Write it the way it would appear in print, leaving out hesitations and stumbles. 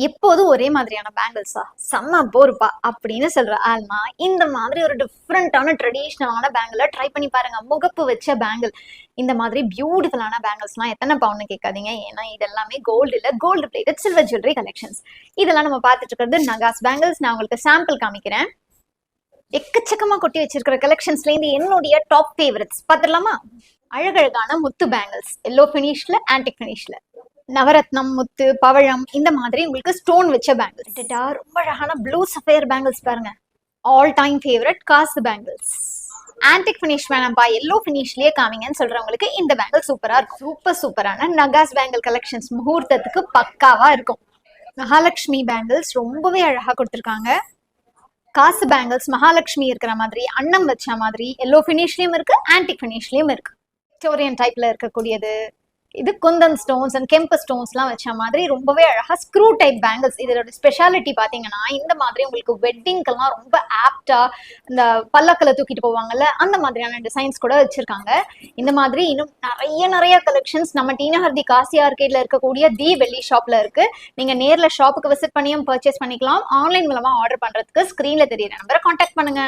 எப்போதும் ஒரே மாதிரியான பேங்கிள்ஸா செம்ம போருப்பா அப்படின்னு சொல்ற ஆல்மா இந்த மாதிரி ஒரு டிஃப்ரெண்டான ட்ரெடிஷ்னலான பேங்கிள ட்ரை பண்ணி பாருங்க. முகப்பு வச்ச பேங்கிள், இந்த மாதிரி பியூட்டிஃபுல்லான பேங்கிள்ஸ்லாம் எத்தனை பவுன்னு கேட்காதீங்க. ஏன்னா இதெல்லாமே கோல்டு இல்ல, gold plated silver jewellery collections. இதெல்லாம் நம்ம பார்த்துட்டு இருக்கிறது நகாஸ் பேங்கிள்ஸ். நான் உங்களுக்கு சாம்பிள் காமிக்கிறேன். எக்கச்சக்கமா கொட்டி வச்சிருக்கிற கலெக்ஷன்ஸ்ல இருந்து என்னுடைய டாப் ஃபேவரட்ஸ் பார்த்துடலாமா? அழகழகான முத்து பேங்கிள்ஸ், எல்லோ ஃபினிஷ்ல, ஆன்டிக் ஃபினிஷ்ல, நவரத்னம், முத்து, பவழம், இந்த மாதிரி உங்களுக்கு ஸ்டோன் வச்ச பேங்கிள்ஸ். ரொம்ப அழகான ப்ளூ சஃபயர் பேங்கிள்ஸ் பாருங்க, ஆல் டைம் ஃபேவரட் காசு பேங்கிள்ஸ். ஆன்டிக் ஃபினிஷ் வேணாம்பா, எல்லோ ஃபினிஷ்லயே காமிங்கன்னு சொல்றவங்களுக்கு இந்த பேங்கிள் சூப்பரா இருக்கும். சூப்பரான நகாஸ் பேங்கிள் கலெக்ஷன்ஸ் முகூர்த்தத்துக்கு பக்காவா இருக்கும். மகாலட்சுமி பேங்கிள்ஸ் ரொம்பவே அழகா கொடுத்துருக்காங்க. காசு பேங்கிள்ஸ் மகாலட்சுமி இருக்கிற மாதிரி, அன்னம் வச்ச மாதிரி, எல்லோ ஃபினிஷ்லயும் இருக்கு, ஆன்டிக் ஃபினிஷ்லயும் இருக்கு. விக்டோரியன் டைப்ல இருக்கக்கூடியது. இது குந்தன் ஸ்டோன்ஸ் அண்ட் கெம்பு ஸ்டோன்ஸ்லாம் வச்ச மாதிரி ரொம்பவே அழகா ஸ்க்ரூ டைப் பேங்கிள்ஸ். இதோட ஸ்பெஷாலிட்டி பாத்தீங்கன்னா இந்த மாதிரி உங்களுக்கு வெட்டிங்கெல்லாம் ரொம்ப ஆப்டா, இந்த பல்லக்கில் தூக்கிட்டு போவாங்கல்ல அந்த மாதிரியான டிசைன்ஸ் கூட வச்சிருக்காங்க. இந்த மாதிரி இன்னும் நிறைய கலெக்ஷன்ஸ் நம்ம டீனஹர்தி காசி ஆர்கேட்ல இருக்கக்கூடிய தி வெள்ளி ஷாப்ல இருக்கு. நீங்க நேர்ல ஷாப்புக்கு விசிட் பண்ணியும் பர்ச்சேஸ் பண்ணிக்கலாம். ஆன்லைன் மூலமா ஆர்டர் பண்றதுக்கு ஸ்கிரீன்ல தெரியுற நம்பரை கான்டாக்ட் பண்ணுங்க.